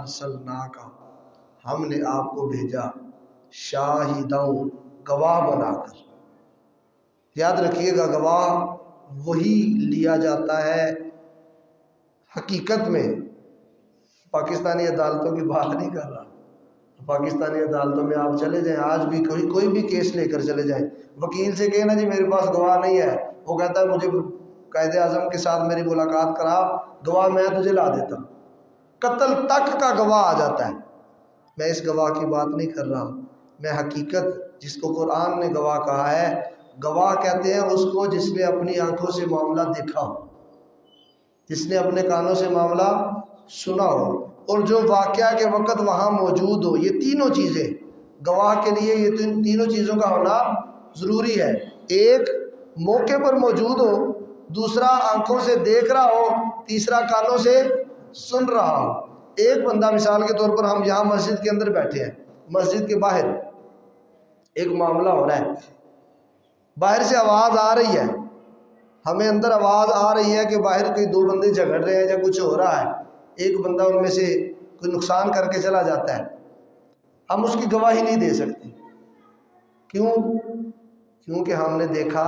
ارسلناک، ہم نے آپ کو بھیجا شاہداً، گواہ بنا کر۔ یاد رکھیے گا، گواہ وہی لیا جاتا ہے حقیقت میں۔ پاکستانی عدالتوں کی بات نہیں کر رہا، پاکستانی عدالتوں میں آپ چلے جائیں، آج بھی کوئی بھی کیس لے کر چلے جائیں، وکیل سے کہنا جی میرے پاس گواہ نہیں ہے، وہ کہتا ہے مجھے قائد اعظم کے ساتھ میری ملاقات کرا، گواہ میں تجھے لا دیتا ہوں۔ قتل تک کا گواہ آ جاتا ہے۔ میں اس گواہ کی بات نہیں کر رہا، میں حقیقت جس کو قرآن نے گواہ کہا ہے، گواہ کہتے ہیں اس کو جس نے اپنی آنکھوں سے معاملہ دیکھا ہو، جس نے اپنے کانوں سے معاملہ سنا ہو، اور جو واقعہ کے وقت وہاں موجود ہو۔ یہ تینوں چیزیں گواہ کے لیے، یہ تینوں چیزوں کا ہونا ضروری ہے۔ ایک، موقع پر موجود ہو، دوسرا آنکھوں سے دیکھ رہا ہو، تیسرا کانوں سے سن رہا ہو۔ ایک بندہ، مثال کے طور پر ہم یہاں مسجد کے اندر بیٹھے ہیں، مسجد کے باہر ایک معاملہ ہو رہا ہے، باہر سے آواز آ رہی ہے، ہمیں اندر آواز آ رہی ہے کہ باہر کوئی دو بندے جھگڑ رہے ہیں یا کچھ ہو رہا ہے، ایک بندہ ان میں سے کوئی نقصان کر کے چلا جاتا ہے، ہم اس کی گواہی نہیں دے سکتے۔ کیوں؟ کیونکہ ہم نے دیکھا۔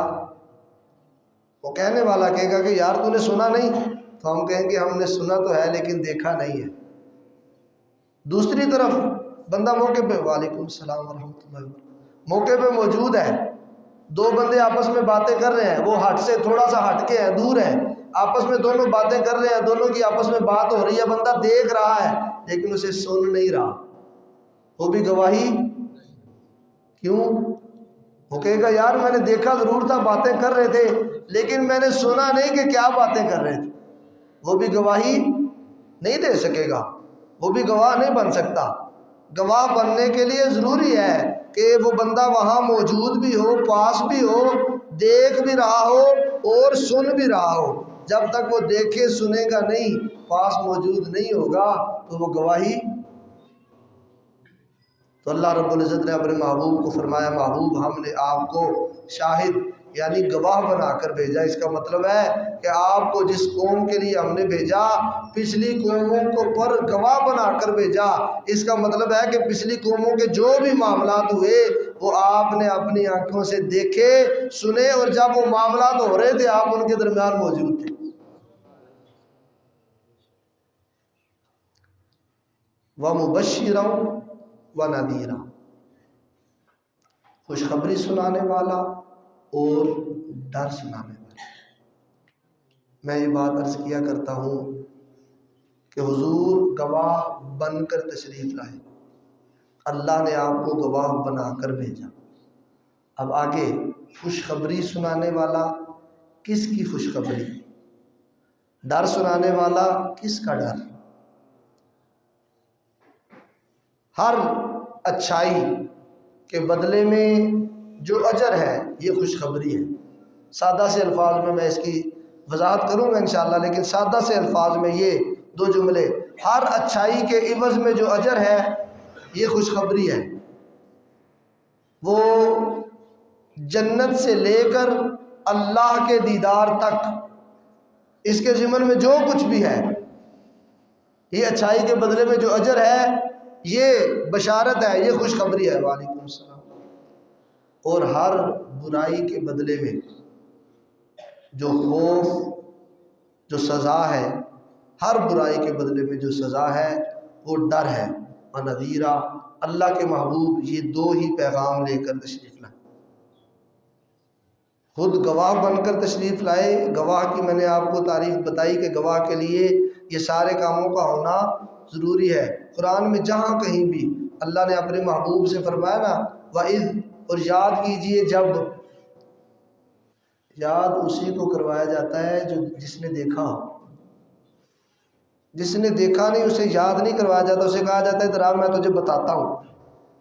وہ کہنے والا کہے گا کہ یار تو نے سنا نہیں، تو ہم کہیں گے ہم نے سنا تو ہے لیکن دیکھا نہیں ہے۔ دوسری طرف بندہ موقع پہ، وعلیکم السلام ورحمۃ اللہ وبرکاتہ، موقع پہ موجود ہے، دو بندے آپس میں باتیں کر رہے ہیں، وہ ہٹ سے تھوڑا سا ہٹ کے ہیں، دور ہیں، آپس میں دونوں باتیں کر رہے ہیں، دونوں کی آپس میں بات ہو رہی ہے، بندہ دیکھ رہا ہے لیکن اسے سن نہیں رہا، وہ بھی گواہی۔ کیوں؟ وہ کہے گا یار میں نے دیکھا ضرور تھا، باتیں کر رہے تھے لیکن میں نے سنا نہیں کہ کیا باتیں کر رہے تھے، وہ بھی گواہی نہیں دے سکے گا، وہ بھی گواہ نہیں بن سکتا۔ گواہ بننے کے لیے ضروری ہے کہ وہ بندہ وہاں موجود بھی ہو، پاس بھی ہو، دیکھ بھی رہا ہو اور سن بھی رہا ہو۔ جب تک وہ دیکھے سنے گا نہیں، پاس موجود نہیں ہوگا تو وہ گواہی۔ تو اللہ رب العزت نے اپنے محبوب کو فرمایا، محبوب ہم نے آپ کو شاہد یعنی گواہ بنا کر بھیجا۔ اس کا مطلب ہے کہ آپ کو جس قوم کے لیے ہم نے بھیجا، پچھلی قوموں کو پر گواہ بنا کر بھیجا۔ اس کا مطلب ہے کہ پچھلی قوموں کے جو بھی معاملات ہوئے وہ آپ نے اپنی آنکھوں سے دیکھے، سنے، اور جب وہ معاملات ہو رہے تھے آپ ان کے درمیان موجود تھے۔ وَمُبَشِّرًا وَنَذِيرًا، خوشخبری سنانے والا اور ڈر سنانے والا۔ میں یہ بات عرض کیا کرتا ہوں کہ حضور گواہ بن کر تشریف لائے، اللہ نے آپ کو گواہ بنا کر بھیجا۔ اب آگے خوشخبری سنانے والا، کس کی خوشخبری؟ ڈر سنانے والا، کس کا ڈر؟ ہر اچھائی کے بدلے میں جو اجر ہے یہ خوشخبری ہے۔ سادہ سے الفاظ میں اس کی وضاحت کروں گا انشاءاللہ، لیکن سادہ سے الفاظ میں یہ دو جملے، ہر اچھائی کے عوض میں جو اجر ہے یہ خوشخبری ہے۔ وہ جنت سے لے کر اللہ کے دیدار تک، اس کے ضمن میں جو کچھ بھی ہے، یہ اچھائی کے بدلے میں جو اجر ہے یہ بشارت ہے، یہ خوشخبری ہے۔ وعلیکم السلام۔ اور ہر برائی کے بدلے میں جو خوف، جو سزا ہے، ہر برائی کے بدلے میں جو سزا ہے وہ ڈر ہے۔ وَنَذِيرًا، اللہ کے محبوب یہ دو ہی پیغام لے کر تشریف لائے، خود گواہ بن کر تشریف لائے۔ گواہ کی میں نے آپ کو تعریف بتائی کہ گواہ کے لیے یہ سارے کاموں کا ہونا ضروری ہے۔ قرآن میں جہاں کہیں بھی اللہ نے اپنے محبوب سے فرمایا نا وَإِذْ، اور یاد کیجئے جب، یاد اسی کو کروایا جاتا ہے جو جس نے دیکھا ہو۔ جس نے دیکھا نہیں اسے یاد نہیں کروایا جاتا، اسے کہا جاتا ہے ذرا میں تجھے بتاتا ہوں۔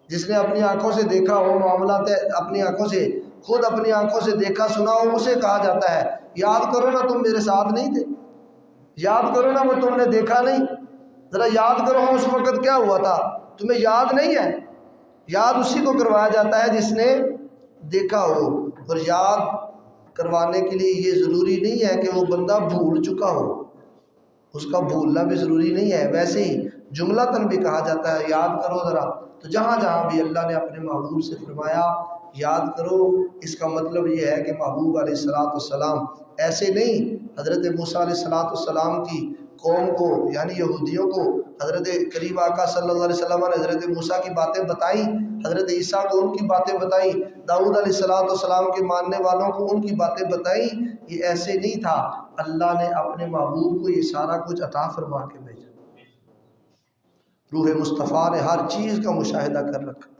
جس نے اپنی آنکھوں سے دیکھا ہو، معاملات اپنی آنکھوں سے، خود اپنی آنکھوں سے دیکھا سنا ہو، اسے کہا جاتا ہے یاد کرو نا تم میرے ساتھ نہیں تھے، یاد کرو نا وہ تم نے دیکھا نہیں، ذرا یاد کرو اس وقت کیا ہوا تھا، تمہیں یاد نہیں ہے۔ یاد اسی کو کروایا جاتا ہے جس نے دیکھا ہو، اور یاد کروانے کے لیے یہ ضروری نہیں ہے کہ وہ بندہ بھول چکا ہو، اس کا بھولنا بھی ضروری نہیں ہے۔ ویسے ہی جملتاً بھی کہا جاتا ہے یاد کرو ذرا، تو جہاں جہاں بھی اللہ نے اپنے محبوب سے فرمایا یاد کرو، اس کا مطلب یہ ہے کہ محبوب علیہ السلام ایسے نہیں حضرت موسیٰ علیہ السلام کی قوم کو یعنی یہودیوں کو حضرت کریم آقا صلی اللہ علیہ وسلم نے حضرت موسیٰ کی باتیں بتائیں، حضرت عیسیٰ کو ان کی باتیں بتائیں، داؤد علیہ السلام کے ماننے والوں کو ان کی باتیں بتائیں، یہ ایسے نہیں تھا، اللہ نے اپنے محبوب کو یہ سارا کچھ عطا فرما کے بھیجا۔ روح مصطفیٰ نے ہر چیز کا مشاہدہ کر رکھا۔